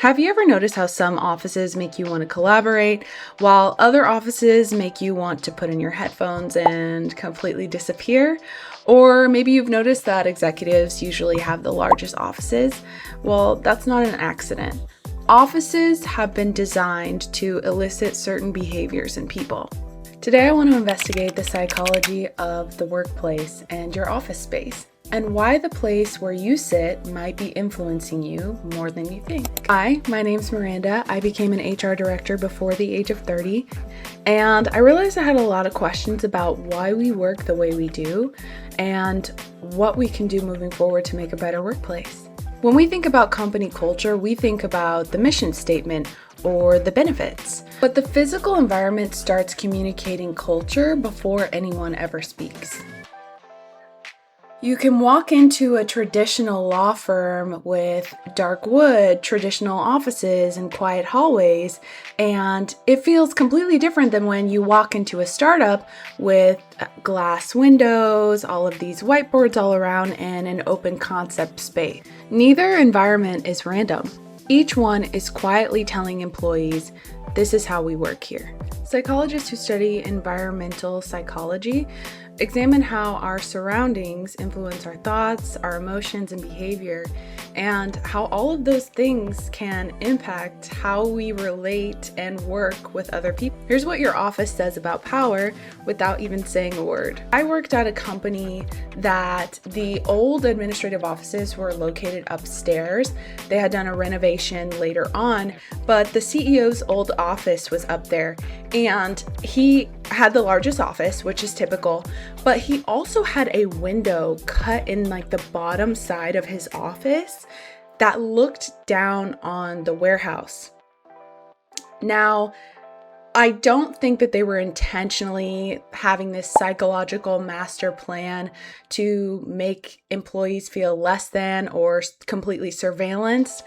Have you ever noticed how some offices make you want to collaborate, while other offices make you want to put in your headphones and completely disappear? Or maybe you've noticed that executives usually have the largest offices. Well, that's not an accident. Offices have been designed to elicit certain behaviors in people. Today, I want to investigate the psychology of the workplace and your office space, and why the place where you sit might be influencing you more than you think. Hi, my name's Miranda. I became an HR director before the age of 30, and I realized I had a lot of questions about why we work the way we do and what we can do moving forward to make a better workplace. When we think about company culture, we think about the mission statement or the benefits. But the physical environment starts communicating culture before anyone ever speaks. You can walk into a traditional law firm with dark wood, traditional offices, and quiet hallways, and it feels completely different than when you walk into a startup with glass windows, all of these whiteboards all around, and an open concept space. Neither environment is random. Each one is quietly telling employees, this is how we work here. Psychologists who study environmental psychology examine how our surroundings influence our thoughts, our emotions, and behavior, and how all of those things can impact how we relate and work with other people. Here's what your office says about power without even saying a word. I worked at a company that the old administrative offices were located upstairs. They had done a renovation later on, but the CEO's old office was up there, and he had the largest office, which is typical, but he also had a window cut in like the bottom side of his office that looked down on the warehouse. Now, I don't think that they were intentionally having this psychological master plan to make employees feel less than or completely surveillanced.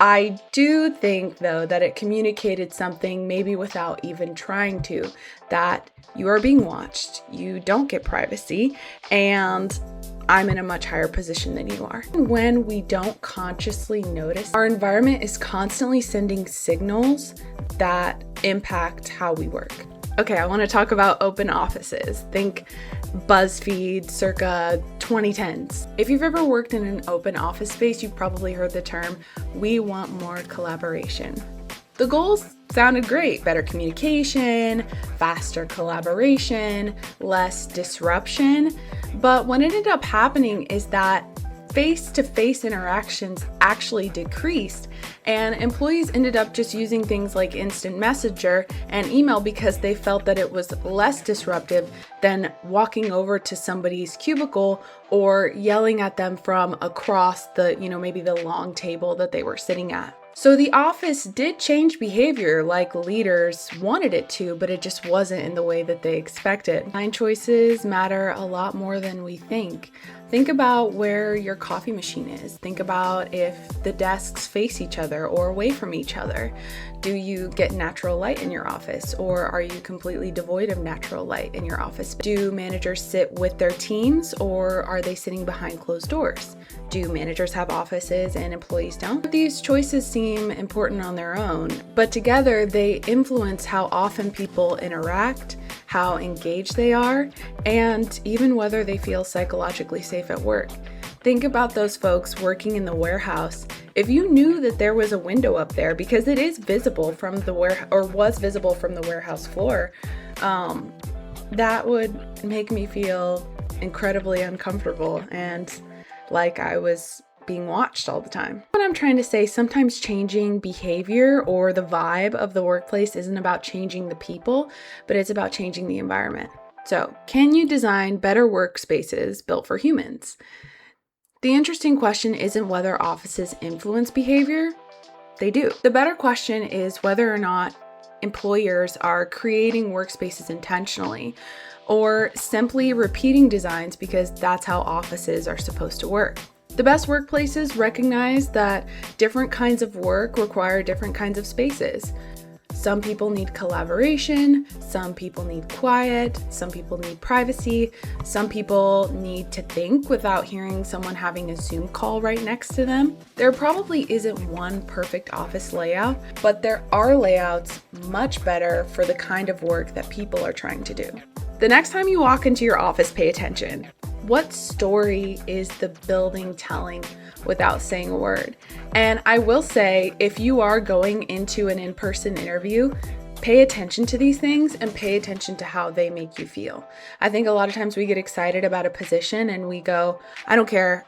I do think, though, that it communicated something, maybe without even trying to, that you are being watched, you don't get privacy, and I'm in a much higher position than you are. When we don't consciously notice, our environment is constantly sending signals that impact how we work. Okay, I want to talk about open offices. Think BuzzFeed circa 2010s. If you've ever worked in an open office space, you've probably heard the term, we want more collaboration. The goals sounded great: better communication, faster collaboration, less disruption. But what ended up happening is that face-to-face interactions actually decreased, and employees ended up just using things like instant messenger and email because they felt that it was less disruptive than walking over to somebody's cubicle or yelling at them from across the, maybe the long table that they were sitting at. So the office did change behavior like leaders wanted it to, but it just wasn't in the way that they expected. Design choices matter a lot more than we think. Think about where your coffee machine is. Think about if the desks face each other or away from each other. Do you get natural light in your office, or are you completely devoid of natural light in your office? Do managers sit with their teams, or are they sitting behind closed doors? Do managers have offices and employees don't? These choices seem important on their own, but together they influence how often people interact, how engaged they are, and even whether they feel psychologically safe at work. Think about those folks working in the warehouse. If you knew that there was a window up there, because it is visible from the was visible from the warehouse floor, that would make me feel incredibly uncomfortable and like I was being watched all the time. What I'm trying to say, sometimes changing behavior or the vibe of the workplace isn't about changing the people, but it's about changing the environment. So, can you design better workspaces built for humans? The interesting question isn't whether offices influence behavior. They do. The better question is whether or not employers are creating workspaces intentionally or simply repeating designs because that's how offices are supposed to work. The best workplaces recognize that different kinds of work require different kinds of spaces. Some people need collaboration, some people need quiet, some people need privacy, some people need to think without hearing someone having a Zoom call right next to them. There probably isn't one perfect office layout, but there are layouts much better for the kind of work that people are trying to do. The next time you walk into your office, pay attention. What story is the building telling without saying a word? And I will say, if you are going into an in-person interview, pay attention to these things and pay attention to how they make you feel. I think a lot of times we get excited about a position and we go, I don't care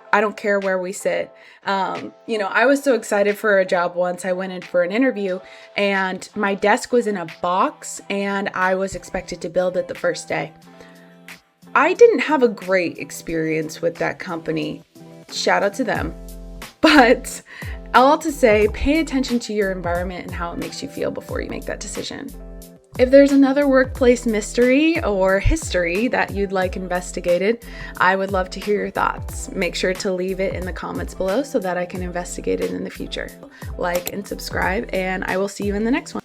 where we sit. I was so excited for a job once. I went in for an interview and my desk was in a box and I was expected to build it the first day. I didn't have a great experience with that company. Shout out to them. But all to say, pay attention to your environment and how it makes you feel before you make that decision. If there's another workplace mystery or history that you'd like investigated, I would love to hear your thoughts. Make sure to leave it in the comments below so that I can investigate it in the future. Like and subscribe, and I will see you in the next one.